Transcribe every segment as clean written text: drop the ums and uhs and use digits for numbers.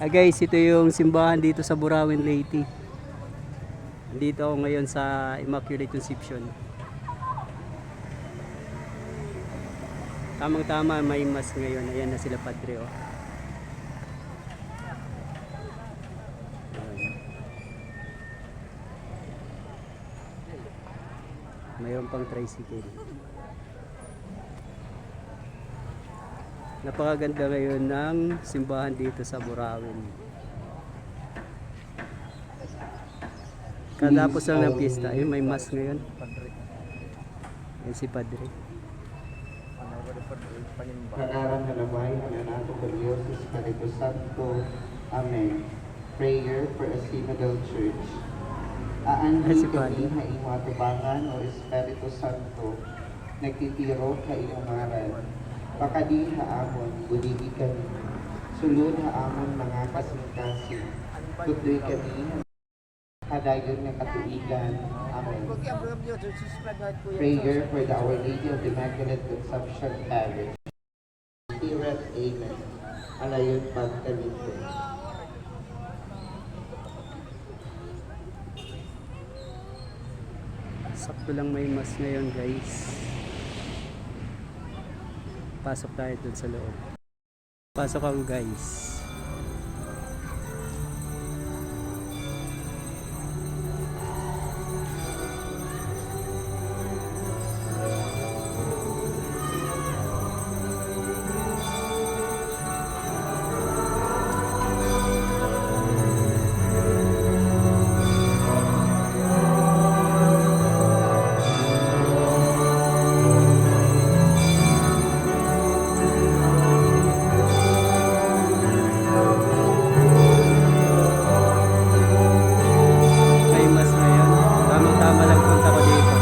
Guys, ito yung simbahan dito sa Burawin, Leyte. Dito ako ngayon sa Immaculate Conception. Tamang tama, may mas ngayon. Ayan na sila padre, oh. Mayroon pang tricycle. Napakaganda ngayon ng simbahan dito sa Burawin. Katapos lang ng pista, ayun, may mas ngayon. Yan si Padre. Kanaran halamay ng anak ko Diyos Espiritu Santo. Amen. Prayer for a Synodal Church. Aanhi Si kami Padre. ha iyong atubangan o Espiritu Santo, nagtitiro ha iyong ngaran. Pakadi haamon, buligi kami. Sulod haamon mga kasing-kasing. Tutoy kami, hadayon ng katuigan. Amen. Prayer for the Our Lady of the Immaculate Conception Parish. Spirit, Amen. Alayon pagkalito. Sakto lang may mas ngayon, guys. Pasok tayo dun sa loob. Pasok ako, guys. May mas ngayon. Tamang-tama lang punta ko dito.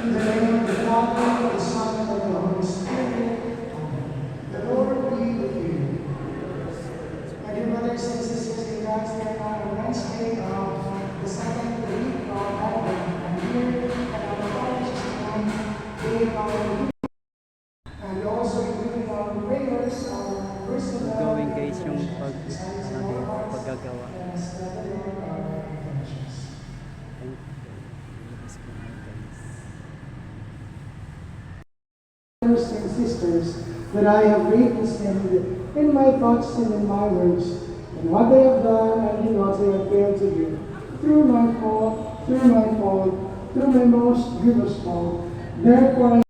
In the name of the Father, and the Son, and of the Holy Spirit. Amen. The Lord be with you. My dear brothers and sisters in Christ, we are now on Wednesday of the second week of Advent. And here at our parish is one day of our sisters that I have greatly sinned in my thoughts and in my words, and what they have done and in what they have failed to do, through my fault, through my most grievous fault. Therefore,